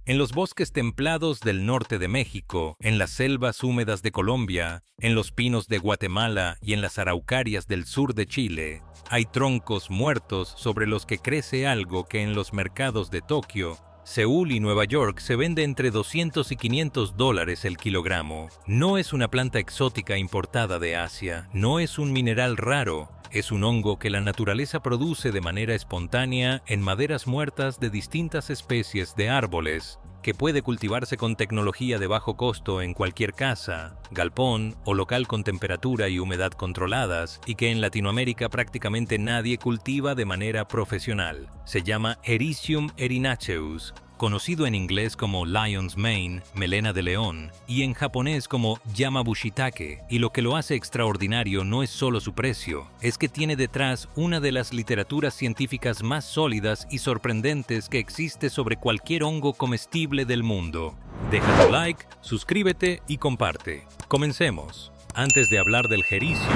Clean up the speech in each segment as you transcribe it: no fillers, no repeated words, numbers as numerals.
En los bosques templados del norte de México, en las selvas húmedas de Colombia, en los pinos de Guatemala y en las araucarias del sur de Chile, hay troncos muertos sobre los que crece algo que en los mercados de Tokio, Seúl y Nueva York se vende entre $200 y $500 el kilogramo. No es una planta exótica importada de Asia, no es un mineral raro, es un hongo que la naturaleza produce de manera espontánea en maderas muertas de distintas especies de árboles, que puede cultivarse con tecnología de bajo costo en cualquier casa, galpón o local con temperatura y humedad controladas, y que en Latinoamérica prácticamente nadie cultiva de manera profesional. Se llama Hericium erinaceus, conocido en inglés como Lion's Mane, melena de león, y en japonés como Yamabushitake, y lo que lo hace extraordinario no es solo su precio, es que tiene detrás una de las literaturas científicas más sólidas y sorprendentes que existe sobre cualquier hongo comestible del mundo. Deja tu like, suscríbete y comparte. Comencemos. Antes de hablar del Hericium,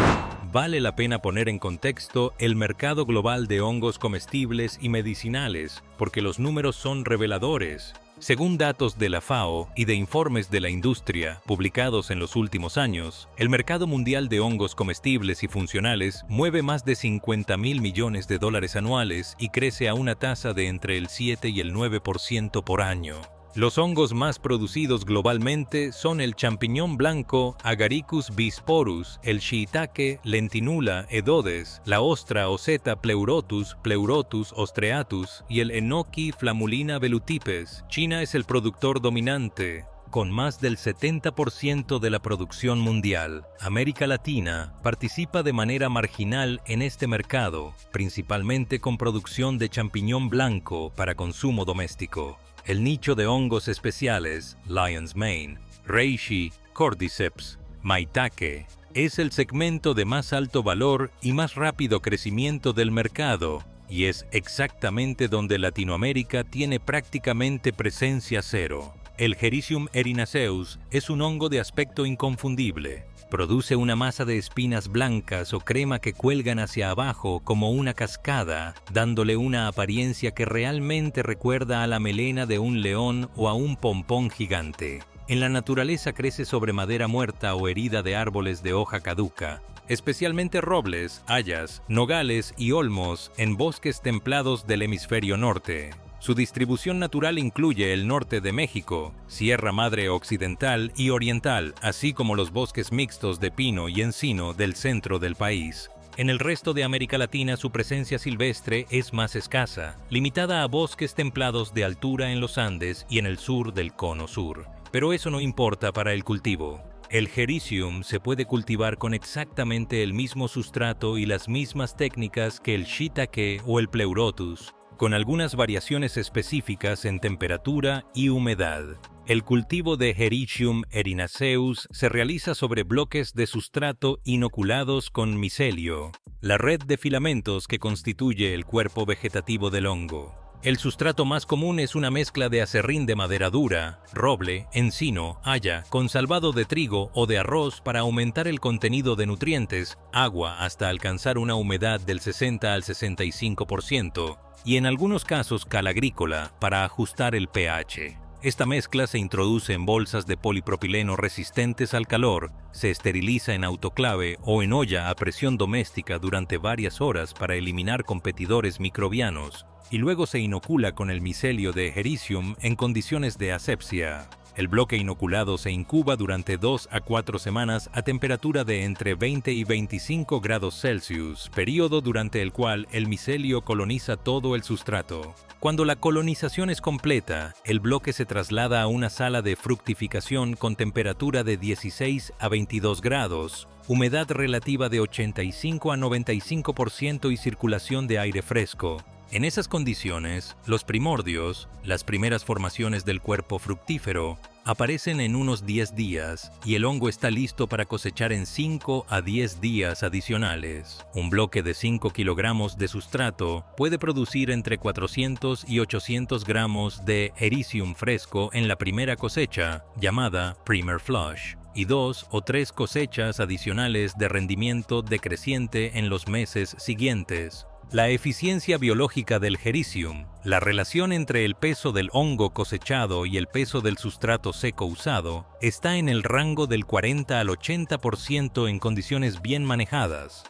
vale la pena poner en contexto el mercado global de hongos comestibles y medicinales, porque los números son reveladores. Según datos de la FAO y de informes de la industria publicados en los últimos años, el mercado mundial de hongos comestibles y funcionales mueve más de $50.000 millones anuales y crece a una tasa de entre el 7 y el 9% por año. Los hongos más producidos globalmente son el champiñón blanco Agaricus bisporus, el shiitake Lentinula edodes, la ostra o seta Pleurotus ostreatus y el enoki Flamulina velutipes. China es el productor dominante, con más del 70% de la producción mundial. América Latina participa de manera marginal en este mercado, principalmente con producción de champiñón blanco para consumo doméstico. El nicho de hongos especiales, Lion's Mane, Reishi, Cordyceps, Maitake, es el segmento de más alto valor y más rápido crecimiento del mercado, y es exactamente donde Latinoamérica tiene prácticamente presencia cero. El Hericium erinaceus es un hongo de aspecto inconfundible. Produce una masa de espinas blancas o crema que cuelgan hacia abajo como una cascada, dándole una apariencia que realmente recuerda a la melena de un león o a un pompón gigante. En la naturaleza crece sobre madera muerta o herida de árboles de hoja caduca, especialmente robles, hayas, nogales y olmos en bosques templados del hemisferio norte. Su distribución natural incluye el norte de México, Sierra Madre Occidental y Oriental, así como los bosques mixtos de pino y encino del centro del país. En el resto de América Latina su presencia silvestre es más escasa, limitada a bosques templados de altura en los Andes y en el sur del Cono Sur. Pero eso no importa para el cultivo. El Hericium se puede cultivar con exactamente el mismo sustrato y las mismas técnicas que el shiitake o el Pleurotus, con algunas variaciones específicas en temperatura y humedad. El cultivo de Hericium erinaceus se realiza sobre bloques de sustrato inoculados con micelio, la red de filamentos que constituye el cuerpo vegetativo del hongo. El sustrato más común es una mezcla de acerrín de madera dura, roble, encino, haya, con salvado de trigo o de arroz para aumentar el contenido de nutrientes, agua hasta alcanzar una humedad del 60 al 65%, y en algunos casos cal agrícola para ajustar el pH. Esta mezcla se introduce en bolsas de polipropileno resistentes al calor, se esteriliza en autoclave o en olla a presión doméstica durante varias horas para eliminar competidores microbianos, y luego se inocula con el micelio de Hericium en condiciones de asepsia. El bloque inoculado se incuba durante 2 a 4 semanas a temperatura de entre 20 y 25 grados Celsius, período durante el cual el micelio coloniza todo el sustrato. Cuando la colonización es completa, el bloque se traslada a una sala de fructificación con temperatura de 16 a 22 grados, humedad relativa de 85 a 95% y circulación de aire fresco. En esas condiciones, los primordios, las primeras formaciones del cuerpo fructífero, aparecen en unos 10 días y el hongo está listo para cosechar en 5 a 10 días adicionales. Un bloque de 5 kilogramos de sustrato puede producir entre 400 y 800 gramos de Hericium fresco en la primera cosecha, llamada Primer Flush, y 2 o 3 cosechas adicionales de rendimiento decreciente en los meses siguientes. La eficiencia biológica del Hericium, la relación entre el peso del hongo cosechado y el peso del sustrato seco usado, está en el rango del 40 al 80% en condiciones bien manejadas.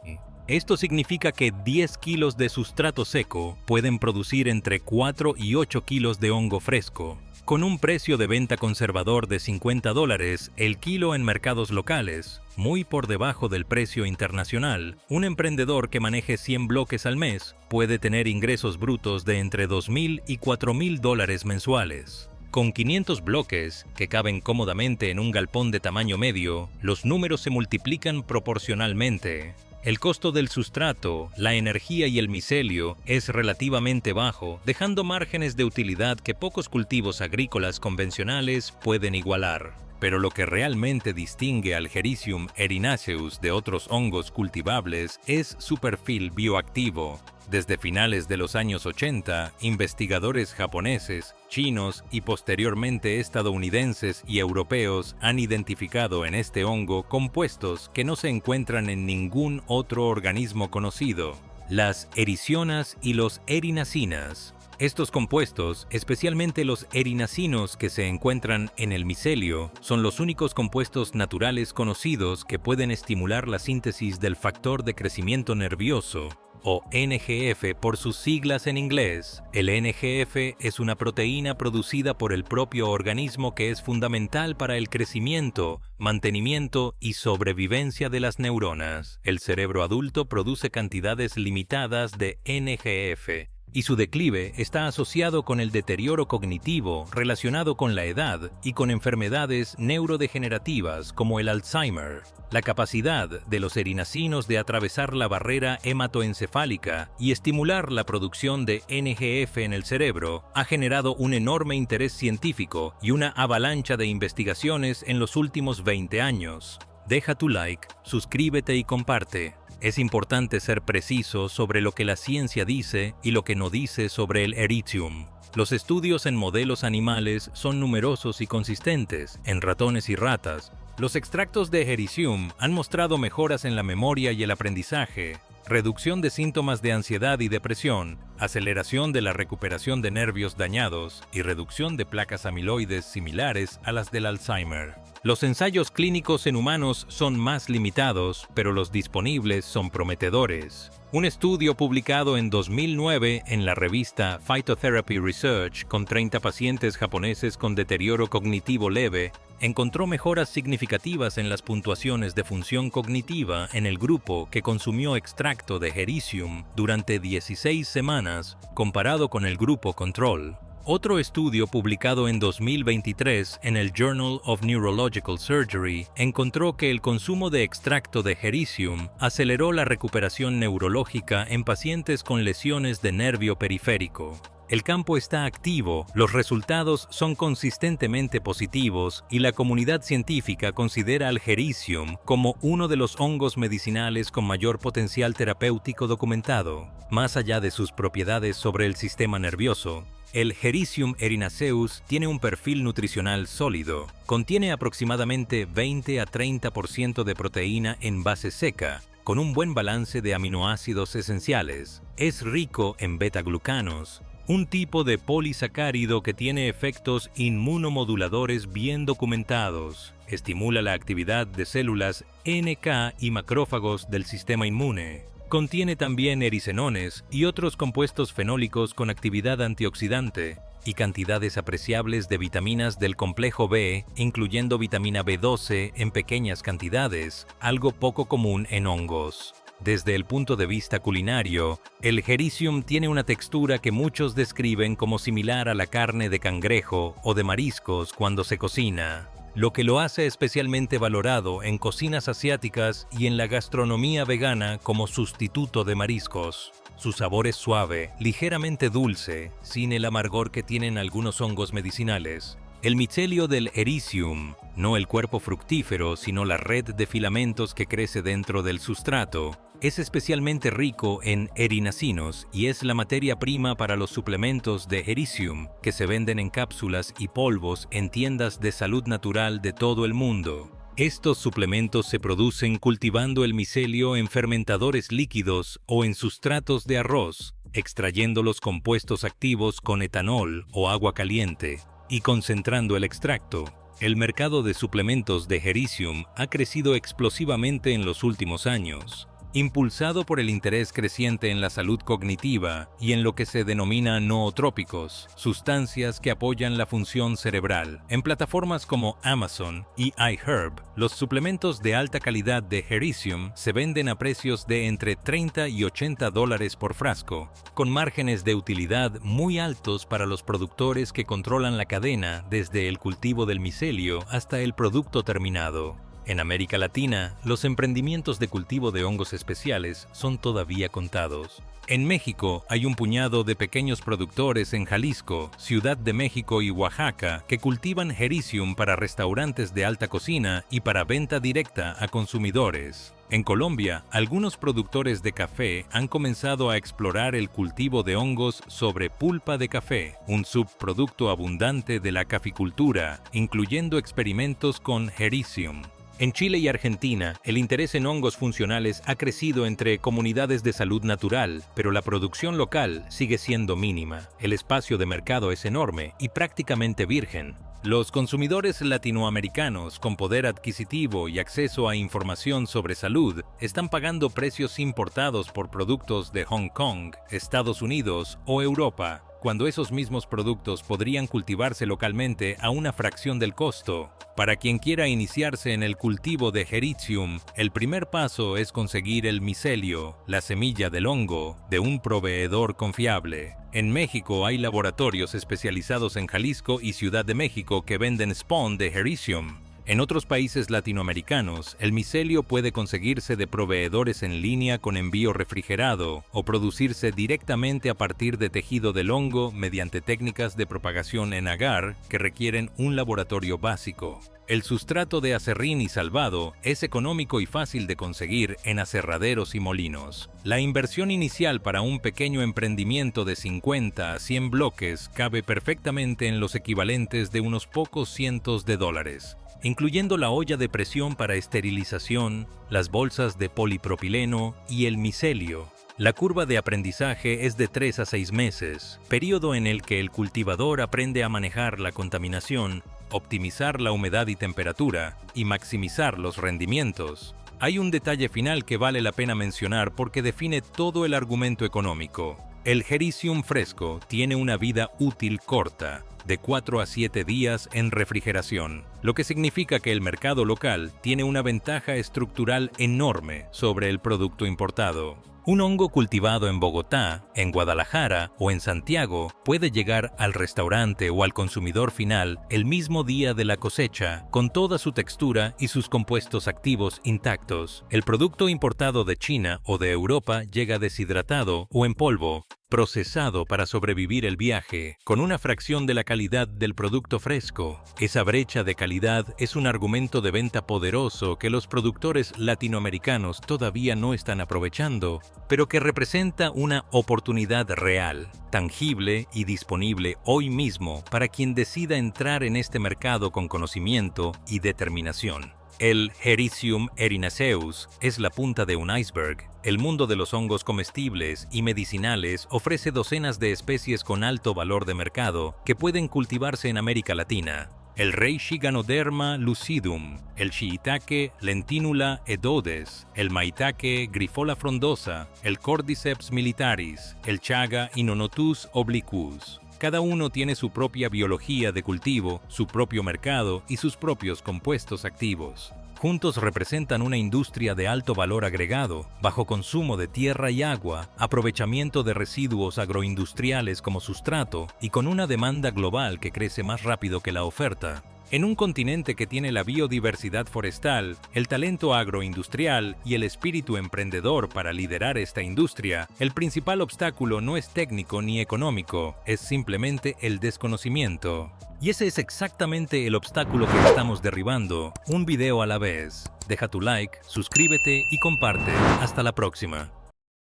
Esto significa que 10 kilos de sustrato seco pueden producir entre 4 y 8 kilos de hongo fresco. Con un precio de venta conservador de $50 el kilo en mercados locales, muy por debajo del precio internacional, un emprendedor que maneje 100 bloques al mes puede tener ingresos brutos de entre $2,000 y $4,000 mensuales. Con 500 bloques, que caben cómodamente en un galpón de tamaño medio, los números se multiplican proporcionalmente. El costo del sustrato, la energía y el micelio es relativamente bajo, dejando márgenes de utilidad que pocos cultivos agrícolas convencionales pueden igualar. Pero lo que realmente distingue al Hericium erinaceus de otros hongos cultivables es su perfil bioactivo. Desde finales de los años 80, investigadores japoneses, chinos y posteriormente estadounidenses y europeos han identificado en este hongo compuestos que no se encuentran en ningún otro organismo conocido: las ericionas y los erinacinas. Estos compuestos, especialmente los erinacinos que se encuentran en el micelio, son los únicos compuestos naturales conocidos que pueden estimular la síntesis del factor de crecimiento nervioso, o NGF por sus siglas en inglés. El NGF es una proteína producida por el propio organismo que es fundamental para el crecimiento, mantenimiento y sobrevivencia de las neuronas. El cerebro adulto produce cantidades limitadas de NGF, y su declive está asociado con el deterioro cognitivo relacionado con la edad y con enfermedades neurodegenerativas como el Alzheimer. La capacidad de los erinacinos de atravesar la barrera hematoencefálica y estimular la producción de NGF en el cerebro ha generado un enorme interés científico y una avalancha de investigaciones en los últimos 20 años. Deja tu like, suscríbete y comparte. Es importante ser preciso sobre lo que la ciencia dice y lo que no dice sobre el Hericium. Los estudios en modelos animales son numerosos y consistentes. En ratones y ratas, los extractos de Hericium han mostrado mejoras en la memoria y el aprendizaje, reducción de síntomas de ansiedad y depresión, aceleración de la recuperación de nervios dañados y reducción de placas amiloides similares a las del Alzheimer. Los ensayos clínicos en humanos son más limitados, pero los disponibles son prometedores. Un estudio publicado en 2009 en la revista Phytotherapy Research con 30 pacientes japoneses con deterioro cognitivo leve encontró mejoras significativas en las puntuaciones de función cognitiva en el grupo que consumió extracto de Hericium durante 16 semanas comparado con el grupo control. Otro estudio publicado en 2023 en el Journal of Neurological Surgery encontró que el consumo de extracto de Hericium aceleró la recuperación neurológica en pacientes con lesiones de nervio periférico. El campo está activo, los resultados son consistentemente positivos y la comunidad científica considera al Hericium como uno de los hongos medicinales con mayor potencial terapéutico documentado. Más allá de sus propiedades sobre el sistema nervioso, el Hericium erinaceus tiene un perfil nutricional sólido. Contiene aproximadamente 20 a 30% de proteína en base seca, con un buen balance de aminoácidos esenciales. Es rico en beta-glucanos, un tipo de polisacárido que tiene efectos inmunomoduladores bien documentados. Estimula la actividad de células NK y macrófagos del sistema inmune. Contiene también ericenones y otros compuestos fenólicos con actividad antioxidante y cantidades apreciables de vitaminas del complejo B, incluyendo vitamina B12 en pequeñas cantidades, algo poco común en hongos. Desde el punto de vista culinario, el Hericium tiene una textura que muchos describen como similar a la carne de cangrejo o de mariscos cuando se cocina, lo que lo hace especialmente valorado en cocinas asiáticas y en la gastronomía vegana como sustituto de mariscos. Su sabor es suave, ligeramente dulce, sin el amargor que tienen algunos hongos medicinales. El micelio del Hericium, no el cuerpo fructífero, sino la red de filamentos que crece dentro del sustrato, es especialmente rico en erinacinos y es la materia prima para los suplementos de Hericium que se venden en cápsulas y polvos en tiendas de salud natural de todo el mundo. Estos suplementos se producen cultivando el micelio en fermentadores líquidos o en sustratos de arroz, extrayendo los compuestos activos con etanol o agua caliente y concentrando el extracto. El mercado de suplementos de Hericium ha crecido explosivamente en los últimos años, impulsado por el interés creciente en la salud cognitiva y en lo que se denomina nootrópicos, sustancias que apoyan la función cerebral. En plataformas como Amazon y iHerb, los suplementos de alta calidad de Hericium se venden a precios de entre $30 y $80 por frasco, con márgenes de utilidad muy altos para los productores que controlan la cadena desde el cultivo del micelio hasta el producto terminado. En América Latina, los emprendimientos de cultivo de hongos especiales son todavía contados. En México hay un puñado de pequeños productores en Jalisco, Ciudad de México y Oaxaca que cultivan Hericium para restaurantes de alta cocina y para venta directa a consumidores. En Colombia, algunos productores de café han comenzado a explorar el cultivo de hongos sobre pulpa de café, un subproducto abundante de la caficultura, incluyendo experimentos con Hericium. En Chile y Argentina, el interés en hongos funcionales ha crecido entre comunidades de salud natural, pero la producción local sigue siendo mínima. El espacio de mercado es enorme y prácticamente virgen. Los consumidores latinoamericanos con poder adquisitivo y acceso a información sobre salud están pagando precios importados por productos de Hong Kong, Estados Unidos o Europa, cuando esos mismos productos podrían cultivarse localmente a una fracción del costo. Para quien quiera iniciarse en el cultivo de Hericium, el primer paso es conseguir el micelio, la semilla del hongo, de un proveedor confiable. En México hay laboratorios especializados en Jalisco y Ciudad de México que venden spawn de Hericium. En otros países latinoamericanos, el micelio puede conseguirse de proveedores en línea con envío refrigerado o producirse directamente a partir de tejido del hongo mediante técnicas de propagación en agar que requieren un laboratorio básico. El sustrato de aserrín y salvado es económico y fácil de conseguir en aserraderos y molinos. La inversión inicial para un pequeño emprendimiento de 50 a 100 bloques cabe perfectamente en los equivalentes de unos pocos cientos de dólares, incluyendo la olla de presión para esterilización, las bolsas de polipropileno y el micelio. La curva de aprendizaje es de 3 a 6 meses, periodo en el que el cultivador aprende a manejar la contaminación, optimizar la humedad y temperatura y maximizar los rendimientos. Hay un detalle final que vale la pena mencionar porque define todo el argumento económico. El Hericium fresco tiene una vida útil corta, de 4 a 7 días en refrigeración, lo que significa que el mercado local tiene una ventaja estructural enorme sobre el producto importado. Un hongo cultivado en Bogotá, en Guadalajara o en Santiago puede llegar al restaurante o al consumidor final el mismo día de la cosecha, con toda su textura y sus compuestos activos intactos. El producto importado de China o de Europa llega deshidratado o en polvo, procesado para sobrevivir el viaje, con una fracción de la calidad del producto fresco. Esa brecha de calidad es un argumento de venta poderoso que los productores latinoamericanos todavía no están aprovechando, pero que representa una oportunidad real, tangible y disponible hoy mismo para quien decida entrar en este mercado con conocimiento y determinación. El Hericium erinaceus es la punta de un iceberg. El mundo de los hongos comestibles y medicinales ofrece docenas de especies con alto valor de mercado que pueden cultivarse en América Latina. El Reishi Ganoderma lucidum, el Shiitake Lentinula edodes, el Maitake Grifola frondosa, el Cordyceps militaris, el Chaga Inonotus obliquus. Cada uno tiene su propia biología de cultivo, su propio mercado y sus propios compuestos activos. Juntos representan una industria de alto valor agregado, bajo consumo de tierra y agua, aprovechamiento de residuos agroindustriales como sustrato y con una demanda global que crece más rápido que la oferta. En un continente que tiene la biodiversidad forestal, el talento agroindustrial y el espíritu emprendedor para liderar esta industria, el principal obstáculo no es técnico ni económico, es simplemente el desconocimiento. Y ese es exactamente el obstáculo que estamos derribando, un video a la vez. Deja tu like, suscríbete y comparte. Hasta la próxima.